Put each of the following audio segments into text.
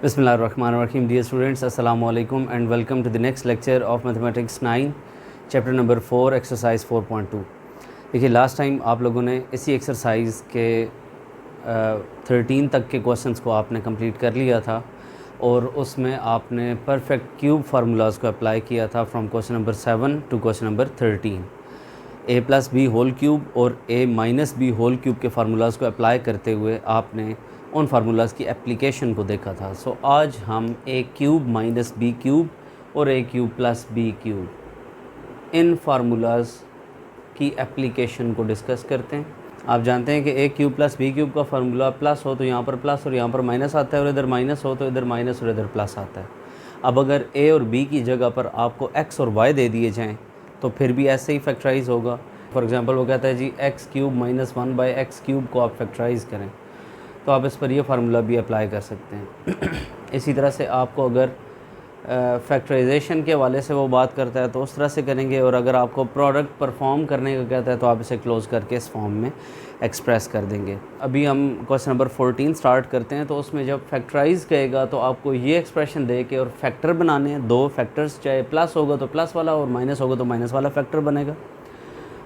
Bismillahirrahmanirrahim. Dear students, Assalamu alaikum and welcome to the next lecture of Mathematics 9, chapter number 4, exercise 4.2. देखिए last time आप लोगों ने इसी exercise के 13 तक के क्वेश्चंस को आपने कंप्लीट कर लिया था और उसमें आपने परफेक्ट क्यूब फार्मूलाज को अप्लाई किया था from question number 7 to question number 13. a plus B whole cube और a minus B whole cube के फार्मूलाज को अप्लाई करते हुए आपने उन फार्मूलाज़ की एप्लीकेशन को देखा था. सो आज हम a cube minus B cube और a cube plus B cube इन फार्मूलाज़ की एप्लीकेशन को डिस्कस करते हैं. आप जानते हैं कि a cube plus B cube का फार्मूला प्लस हो तो यहाँ पर प्लस और यहाँ पर माइनस आता है और इधर माइनस हो तो इधर माइनस और इधर प्लस आता है. अब अगर a और b की जगह पर आपको x और y दे दिए जाएँ तो फिर भी ऐसे ही फैक्टराइज होगा. फॉर एग्ज़ाम्पल वो कहता है जी X cube minus 1 by X cube को आप फैक्टराइज़ करें तो आप इस पर यह फार्मूला भी अप्लाई कर सकते हैं. इसी तरह से आपको अगर फैक्टराइजेशन के हवाले से वो बात करता है तो उस तरह से करेंगे और अगर आपको प्रोडक्ट परफॉर्म करने का कहता है तो आप इसे क्लोज़ करके इस फॉर्म में एक्सप्रेस कर देंगे. अभी हम क्वेश्चन नंबर 14 स्टार्ट करते हैं. तो उसमें जब फैक्टराइज़ कहेगा तो आपको ये एक्सप्रेशन दे के और फैक्टर बनाने हैं. दो फैक्टर्स, चाहे प्लस होगा तो प्लस वाला और माइनस होगा तो माइनस वाला फैक्टर बनेगा.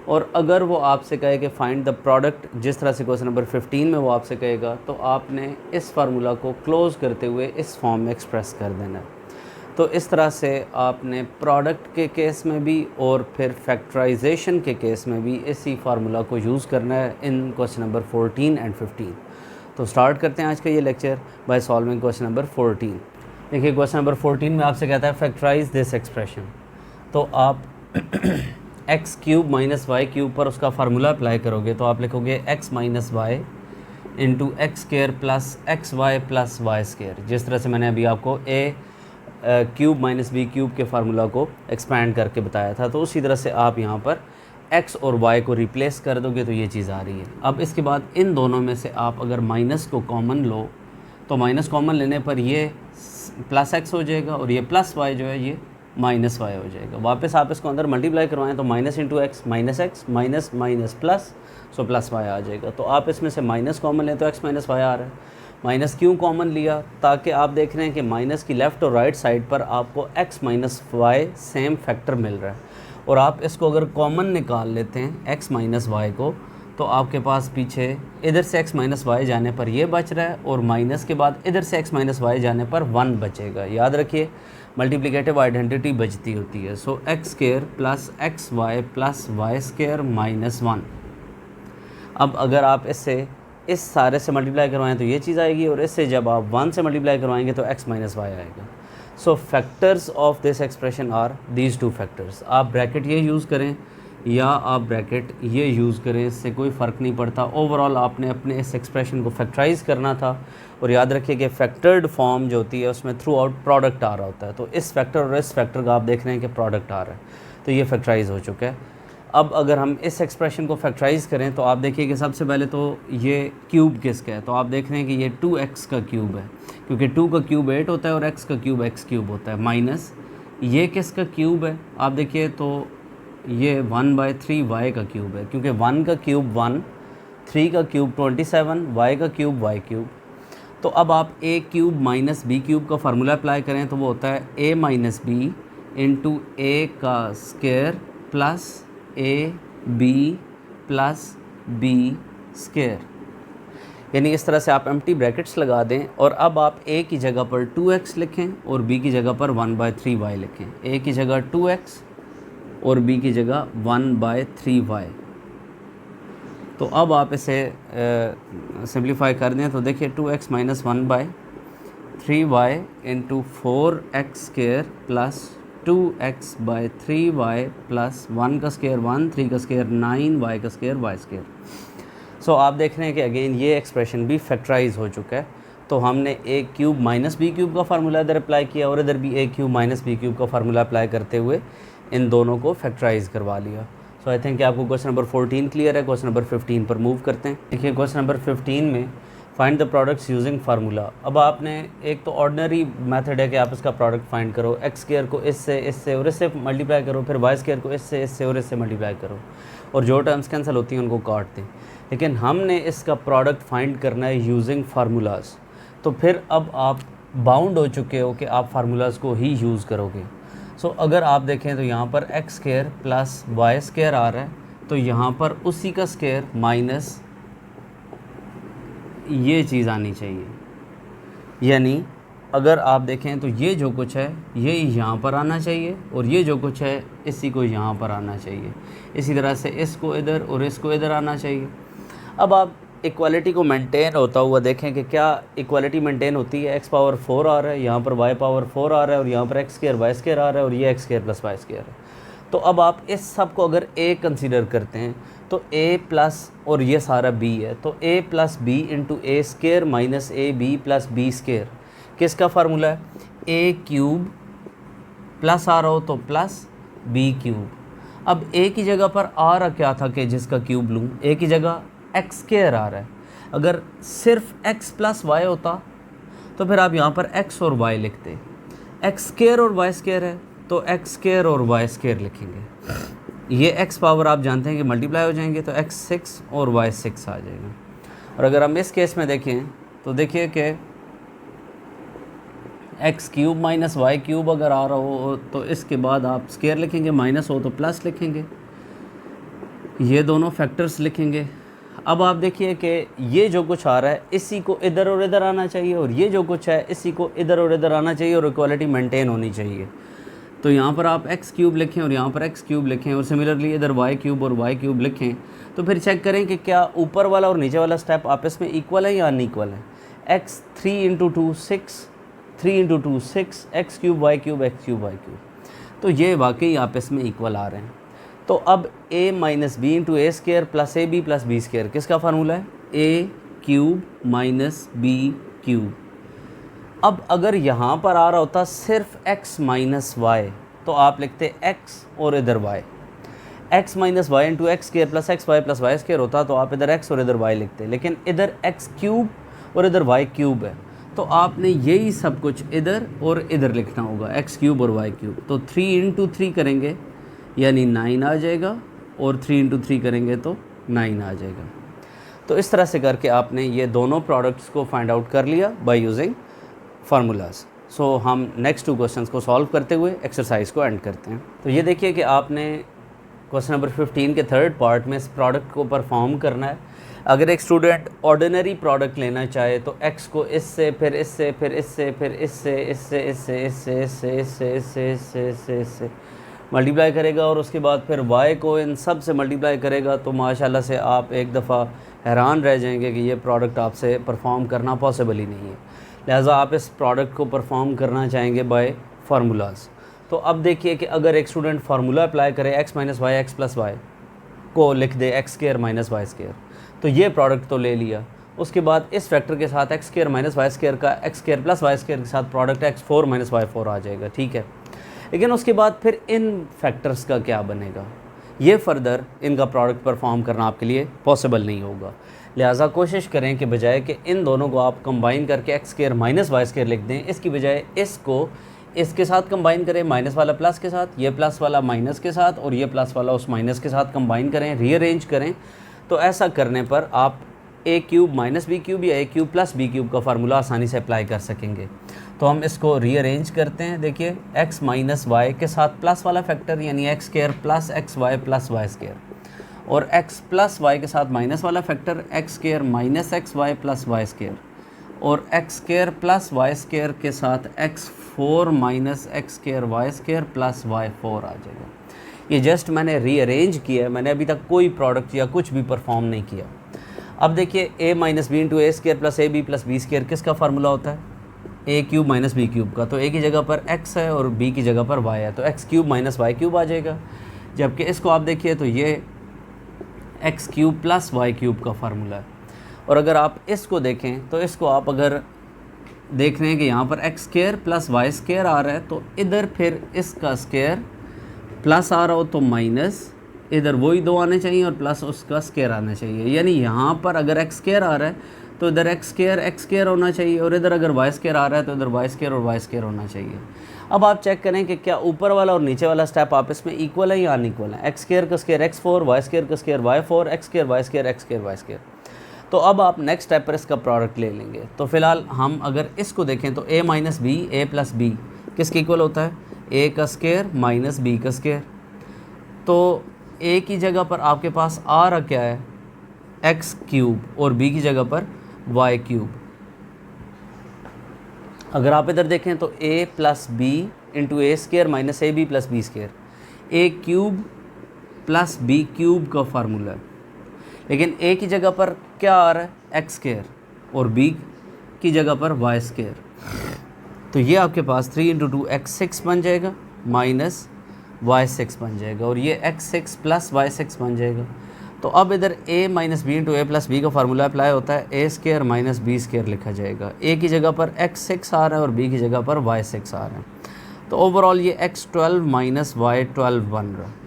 और अगर वो आपसे कहे कि फाइंड द प्रोडक्ट, जिस तरह से क्वेश्चन नंबर 15 में वो आपसे कहेगा, तो आपने इस फार्मूला को क्लोज़ करते हुए इस फॉर्म में एक्सप्रेस कर देना है. तो इस तरह से आपने प्रोडक्ट के केस में भी और फिर फैक्टराइजेशन के केस में भी इसी फार्मूला को यूज़ करना है इन क्वेश्चन नंबर 14 एंड 15. तो स्टार्ट करते हैं आज का ये lecture by solving question number 14. देखिए क्वेश्चन नंबर 14 में आपसे कहता है फैक्टराइज दिस एक्सप्रेशन. तो आप x cube minus Y cube पर उसका फार्मूला अप्लाई करोगे तो आप लिखोगे x minus y into x square plus x Y plus Y square. जिस तरह से मैंने अभी आपको A cube minus B cube के फार्मूला को एक्सपैंड करके बताया था, तो उसी तरह से आप यहाँ पर एक्स और वाई को रिप्लेस कर दोगे तो ये चीज़ आ रही है. अब इसके बाद इन दोनों में से आप अगर माइनस को कॉमन लो तो माइनस कॉमन लेने पर ये प्लस एक्स हो जाएगा और ये प्लस वाई जो है ये माइनस वाई हो जाएगा. वापस आप इसको अंदर मल्टीप्लाई करवाएं तो minus into X minus minus plus, so plus Y आ जाएगा. तो आप इसमें से माइनस कॉमन लें तो एक्स माइनस वाई आ रहा है. माइनस क्यों कॉमन लिया? ताकि आप देख रहे हैं कि माइनस की लेफ़्ट और राइट साइड पर आपको X minus Y same factor मिल रहा है. और आप इसको अगर कॉमन निकाल लेते हैं एक्स माइनस वाई को तो आपके पास पीछे इधर से एक्स माइनस वाई जाने पर ये बच रहा है और माइनस के बाद इधर से एक्स माइनस वाई जाने पर 1 बचेगा. याद रखिए मल्टीप्लिकेटिव आइडेंटिटी बचती होती है. So X square plus x Y plus Y square minus 1. अब अगर आप इससे इस सारे से मल्टीप्लाई करवाएं तो ये चीज़ आएगी और इससे जब आप 1 से मल्टीप्लाई करवाएंगे तो x माइनस वाई आएगा. So factors of this expression are these two factors. आप ब्रैकेट ये यूज़ करें या आप ब्रैकेट ये यूज़ करें, इससे कोई फ़र्क नहीं पड़ता. ओवरऑल आपने अपने इस एक्सप्रेशन को फैक्टराइज़ करना था. और याद रखिए कि फैक्टर्ड फॉर्म जो होती है उसमें थ्रू आउट प्रोडक्ट आ रहा होता है. तो इस फैक्टर और इस फैक्टर का आप देख रहे हैं कि प्रोडक्ट आ रहा है तो ये फैक्टराइज़ हो चुका है. अब अगर हम इस एक्सप्रेशन को फैक्टराइज़ करें तो आप देखिए कि सबसे पहले तो ये क्यूब किसका है. तो आप देख रहे हैं कि ये 2x का क्यूब है क्योंकि 2 का क्यूब 8 होता है और x का क्यूब x क्यूब होता है. माइनस ये किसका क्यूब है? आप देखिए तो ये 1/3 y का क्यूब है क्योंकि 1 का क्यूब 1, 3 का क्यूब 27, y का क्यूब y क्यूब. तो अब आप a cube minus B cube का फार्मूला अप्लाई करें तो वो होता है a minus B into A का square plus A B plus B square. यानी इस तरह से आप एम्प्टी ब्रैकेट्स लगा दें और अब आप a की जगह पर 2x लिखें और b की जगह पर 1/3y लिखें. a की जगह 2x और b की जगह 1/3y. तो अब आप इसे सिंप्लीफाई कर दें तो देखिए 2x minus 1/3y into 4x square plus 2x/3y plus 1 का स्क्र 1, 3 का स्क्र 9, y का स्क्र y स्क्र. सो आप देख रहे हैं कि अगेन ये एक्सप्रेशन भी फैक्टराइज हो चुका है. तो हमने a cube minus B cube का फार्मूला इधर अप्लाई किया और इधर भी a cube minus B cube का फार्मूला अप्लाई करते हुए इन दोनों को फैक्टराइज करवा लिया. सो आई थिंक आपको क्वेश्चन नंबर 14 क्लियर है. क्वेश्चन नंबर 15 पर मूव करते हैं. देखिए क्वेश्चन नंबर 15 में find the products using formula. अब आपने एक तो ऑर्डिनरी मेथड है कि आप इसका प्रोडक्ट फाइंड करो. एक्स स्क्र को इससे और इससे मल्टीप्लाई करो, फिर वाई स्क्र को इससे और इससे मल्टीप्लाई करो और जो टर्म्स कैंसिल होती हैं उनको काट दें. लेकिन हमने इसका प्रोडक्ट फाइंड करना है यूजिंग फार्मूलाज. तो फिर अब आप बाउंड हो चुके हो कि आप फार्मूलाज को ही यूज़ करोगे। सो अगर आप देखें तो यहाँ पर X square plus Y square आ रहा है, तो यहाँ पर उसी का स्क्वायर माइनस ये चीज़ आनी चाहिए। यानी अगर आप देखें तो ये जो कुछ है ये यहाँ पर आना चाहिए और ये जो कुछ है इसी को यहाँ पर आना चाहिए। इसी तरह से इसको इधर और इसको इधर आना चाहिए। अब आप इक्वालिटी को मेंटेन होता हुआ देखें कि क्या इक्वालिटी मेंटेन होती है। x पावर 4 आ रहा है, यहाँ पर y पावर 4 आ रहा है और यहाँ पर x स्क्वायर वाई स्क्वायर आ रहा है और ये x square plus Y square है। तो अब आप इस सब को अगर a कंसीडर करते हैं तो a प्लस और ये सारा b है, तो a plus B into A square minus A B plus B square किसका फार्मूला है? a क्यूब प्लस आ रहा हो तो प्लस b क्यूब। अब a की जगह पर आ रहा क्या था कि जिसका क्यूब लूँ, a की जगह एक्स स्क्वायर आ रहा है। अगर सिर्फ x प्लस वाई होता तो फिर आप यहाँ पर x और y लिखते। एक्स स्क्वायर और वाई स्क्वायर है तो एक्स स्क्वायर और वाई स्क्वायर लिखेंगे। ये x पावर आप जानते हैं कि मल्टीप्लाई हो जाएंगे तो x 6 और y 6 आ जाएगा। और अगर हम इस केस में देखें तो देखिए कि x cube minus Y cube अगर आ रहा हो तो इसके बाद आप स्क्वायर लिखेंगे, माइनस हो तो प्लस लिखेंगे, ये दोनों फैक्टर्स लिखेंगे। अब आप देखिए कि ये जो कुछ आ रहा है इसी को इधर और इधर आना चाहिए और ये जो कुछ है इसी को इधर और इधर आना चाहिए और इक्वालिटी मेंटेन होनी चाहिए। तो यहाँ पर आप एक्स क्यूब लिखें और यहाँ पर एक्स क्यूब लिखें और सिमिलरली इधर वाई क्यूब और वाई क्यूब लिखें। तो फिर चेक करें कि क्या ऊपर वाला और नीचे वाला स्टेप आपस में इक्वल है या अनइक्वल है। X 3 into 2 6, 3 into 2 6, x cube y cube x cube y cube, तो ये वाकई आपस में इक्वल आ रहे हैं। तो अब a minus B into A square plus A B plus B square किसका फार्मूला है? a cube minus B cube. अब अगर यहाँ पर आ रहा होता सिर्फ x माइनस वाई तो आप लिखते x और इधर y। x minus y into x square plus x Y plus Y square होता तो आप इधर x और इधर y लिखते, लेकिन इधर x क्यूब और इधर y क्यूब है तो आपने यही सब कुछ इधर और इधर लिखना होगा, x क्यूब और y क्यूब। तो 3 इंटू 3 करेंगे यानी 9 आ जाएगा और 3 इंटू 3 करेंगे तो 9 आ जाएगा। तो इस तरह से करके आपने ये दोनों प्रोडक्ट्स को फाइंड आउट कर लिया बाय यूजिंग फार्मूलाज। सो हम नेक्स्ट 2 क्वेश्चंस को सॉल्व करते हुए एक्सरसाइज को एंड करते हैं। तो ये देखिए कि आपने क्वेश्चन नंबर 15 के थर्ड पार्ट में इस प्रोडक्ट को परफॉर्म करना है। अगर एक स्टूडेंट ऑर्डिनरी प्रोडक्ट लेना चाहे तो x को इससे फिर इससे फिर इससे फिर इससे इससे इससे इससे इससे इससे इससे इससे इससे इससे मल्टीप्लाई करेगा और उसके बाद फिर y को इन सब से मल्टीप्लाई करेगा तो माशाल्लाह से आप एक दफ़ा हैरान रह जाएंगे कि ये प्रोडक्ट आपसे परफॉर्म करना पॉसिबल ही नहीं है। लिहाजा आप इस प्रोडक्ट को परफॉर्म करना चाहेंगे बाय फार्मूलाज। तो अब देखिए कि अगर एक स्टूडेंट फार्मूला अप्लाई करे x minus Y X plus Y को लिख दे X square minus Y square, तो ये प्रोडक्ट तो ले लिया। उसके बाद इस फैक्टर के साथ X square minus Y square का X square plus Y square के साथ प्रोडक्ट x4 माइनस वाई 4 आ जाएगा, ठीक है। लेकिन उसके बाद फिर इन फैक्टर्स का क्या बनेगा, ये फर्दर इनका प्रोडक्ट परफॉर्म करना आपके लिए पॉसिबल नहीं होगा। लिहाजा कोशिश करें कि बजाय कि इन दोनों को आप कंबाइन करके x square minus Y square लिख दें, इसकी बजाय इसको इसके साथ कंबाइन करें, माइनस वाला प्लस के साथ, ये प्लस वाला माइनस के साथ और ये प्लस वाला उस माइनस के साथ कंबाइन करें, रीअरेंज करें। तो ऐसा करने पर आप ए क्यूब माइनस बी क्यूब या ए क्यूब प्लस बी क्यूब का फार्मूला आसानी से अप्लाई कर सकेंगे। तो हम इसको रीअरेंज करते हैं। देखिए x माइनस वाई के साथ प्लस वाला फैक्टर यानी X square plus x Y plus Y square और x प्लस वाई के साथ माइनस वाला factor X square minus X Y plus Y square और X square plus Y square के साथ x4 minus X square Y square plus Y 4 आ जाएगा। ये जस्ट मैंने रीअरेंज किया है, मैंने अभी तक कोई प्रोडक्ट या कुछ भी परफॉर्म नहीं किया। अब देखिए a minus B into A square plus A B plus B square किसका फार्मूला होता है? A cube minus B cube का। तो a की जगह पर x है और b की जगह पर y है, तो X cube minus Y cube आ जाएगा। जबकि इसको आप देखिए तो ये X cube plus Y cube का फार्मूला है। और अगर आप इसको देखें तो इसको आप अगर देख रहे हैं कि यहाँ पर X square plus Y square आ रहा है तो इधर फिर इसका स्क्वायर प्लस आ रहा हो तो माइनस इधर वही 2 आने चाहिए और प्लस उसका स्क्वायर आना चाहिए। यानी यहाँ पर अगर एक्स स्क्वायर आ रहा है तो इधर एक्स स्क्वायर होना चाहिए और इधर अगर वाई स्क्वायर आ रहा है तो इधर वाई स्क्वायर और वाई स्क्वायर होना चाहिए। अब आप चेक करें कि क्या ऊपर वाला और नीचे वाला स्टेप आपस में इक्वल है या अनइक्वल है। एक्स स्क्वायर का स्क्वायर x4, वाई स्क्वायर का square y4, x square Y square x square Y square. तो अब आप नेक्स्ट स्टेप पर इसका प्रोडक्ट ले लेंगे। तो फ़िलहाल हम अगर इसको देखें तो a minus B, A plus B किसके इक्वल होता है? a का स्केयर माइनस b का स्केयर। तो a की जगह पर आपके पास आ रहा क्या है? x क्यूब, और b की जगह पर y क्यूब। अगर आप इधर देखें तो a plus B into A square minus A B plus B square, A cube plus B cube का फार्मूला है। लेकिन a की जगह पर क्या आ रहा है? एक्स स्केयर, और b की जगह पर वाई स्केयर। तो ये आपके पास 3 इंटू 2 x6 बन जाएगा माइनस y6 बन जाएगा, और ये x6 प्लस y6 बन जाएगा। तो अब इधर a minus B into A plus B का फार्मूला अप्लाई होता है, A square minus B square लिखा जाएगा। a की जगह पर x6 आ रहा है और b की जगह पर y6 आ रहा है। तो ओवरऑल ये x12 माइनस y12 बन रहा है।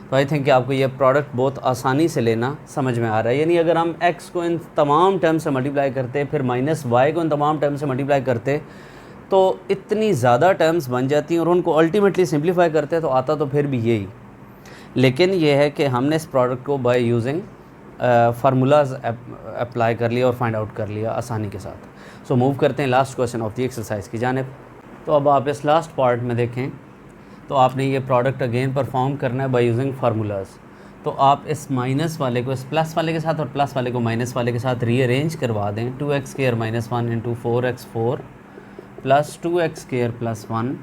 तो आई थिंक कि आपको ये प्रोडक्ट बहुत आसानी से लेना समझ में आ रहा है। यानी अगर हम x को इन तमाम टर्म से मल्टीप्लाई करते, फिर माइनस y को इन तमाम टर्म से मल्टीप्लाई करते, तो इतनी ज़्यादा टर्म्स बन जाती हैं, और उनको अल्टीमेटली सिंप्लीफाई करते तो आता तो फिर भी यही। लेकिन यह है कि हमने इस प्रोडक्ट को बाय यूजिंग फार्मूलाज अप्लाई कर लिया और फाइंड आउट कर लिया आसानी के साथ। सो मूव करते हैं last question of the exercise की जानिब। तो अब आप इस लास्ट पार्ट में देखें तो आपने ये प्रोडक्ट अगेन परफॉर्म करना है बाय यूजिंग फार्मूलाज। तो आप इस माइनस वाले को इस प्लस वाले के साथ और प्लस वाले को माइनस वाले के साथ रीअरेंज करवा दें। 2x square minus 1 into 4x4 plus 2x square plus 1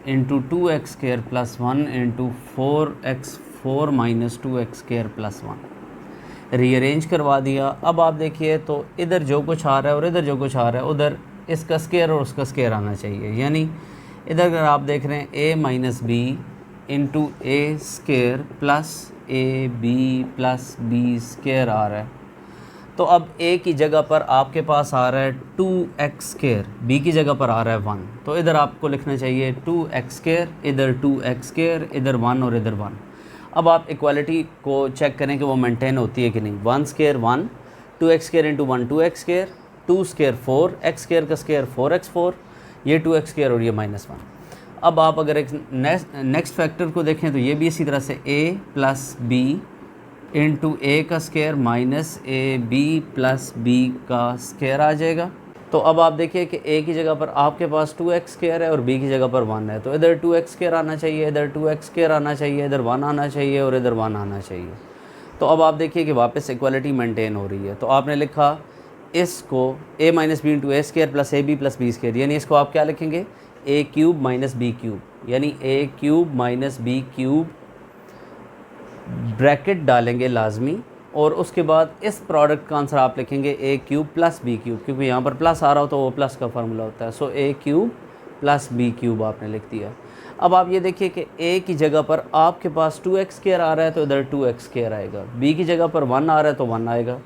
into 2x square plus 1 into 4x4 minus 2x square plus 1 rearrange करवा दिया। अब आप देखिए तो इधर जो कुछ आ रहा है और इधर जो कुछ आ रहा है उधर इसका स्क्वायर और उसका स्क्वायर आना चाहिए। यानी इधर अगर आप देख रहे हैं a minus B into A square plus A B plus B square आ रहा है। तो अब a की जगह पर आपके पास आ रहा है 2x स्क्वायर, b की जगह पर आ रहा है 1। तो इधर आपको लिखना चाहिए 2x स्क्वायर, इधर 2x स्क्वायर, इधर 1 और इधर 1। अब आप इक्वालिटी को चेक करें कि वो मेंटेन होती है कि नहीं। 1 square 1, 2x square into 1 2x square, 2 square 4, x square का स्क्वायर 4x4, ये 2x स्क्वायर और ये माइनस 1। अब आप अगर एक नेक्स्ट फैक्टर को देखें तो ये भी इसी तरह से a plus B into A का square minus A B plus B का स्क्वायर आ जाएगा। तो अब आप देखिए कि a की जगह पर आपके पास 2x स्क्वायर है और b की जगह पर 1 है। तो इधर 2x स्क्वायर आना चाहिए, इधर 2x स्क्वायर आना चाहिए, इधर 1 आना चाहिए और इधर 1 आना चाहिए। तो अब आप देखिए कि वापस इक्वालिटी मेंटेन हो रही है। तो आपने लिखा इसको a minus B into A square plus A B plus B square, यानी इसको आप क्या लिखेंगे? a cube minus B cube, यानी a cube minus B cube bracket डालेंगे लाजमी, और उसके बाद इस प्रोडक्ट का आंसर आप लिखेंगे a cube plus B cube, क्योंकि यहाँ पर प्लस आ रहा हो तो वो प्लस का फार्मूला होता है। So a cube plus B cube आपने लिख दिया। अब आप ये देखिए कि a की जगह पर आपके पास 2x स्क्वायर आ रहा है तो इधर 2x स्क्वायर आएगा, b की जगह पर 1 आ रहा है तो 1 आएगा,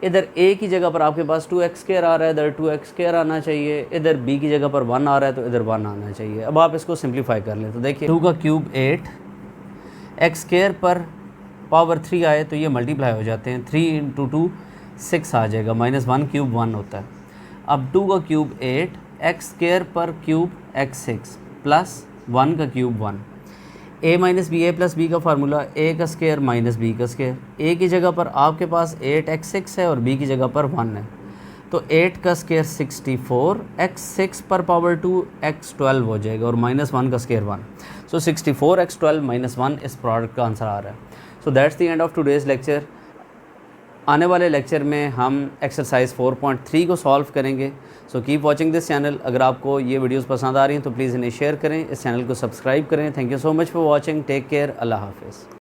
इधर a की जगह पर आपके पास 2x स्क्वायर आ रहा है, इधर 2x स्क्वायर आना चाहिए, इधर b की जगह पर 1 आ रहा है तो इधर 1 आना चाहिए। अब आप इसको सिंप्लीफाई कर लें तो देखिए 2 का क्यूब 8, x स्क्वायर पर पावर 3 आए तो ये मल्टीप्लाई हो जाते हैं, 3 इंटू 2 6 आ जाएगा, माइनस 1 क्यूब 1 होता है। अब 2 का क्यूब 8, x स्क्वायर पर क्यूब x6 प्लस 1 का cube 1, a minus B A plus B का फार्मूला a का स्क्वायर माइनस बी का स्क्वायर। a की जगह पर आपके पास 8x6 है और b की जगह पर 1 है, तो 8 का स्क्वायर 64, x6 पर पावर 2 x12 हो जाएगा और माइनस 1 का स्क्वायर 1। सो 64 x12 माइनस 1 इस प्रोडक्ट का आंसर आ रहा है। So that's the end of today's lecture. आने वाले लेक्चर में हम एक्सरसाइज 4.3 को सॉल्व करेंगे। So keep watching this channel. अगर आपको ये वीडियोस पसंद आ रही हैं तो प्लीज़ इन्हें शेयर करें, इस चैनल को सब्सक्राइब करें। Thank you so much for watching. Take care. अल्लाह हाफिज़।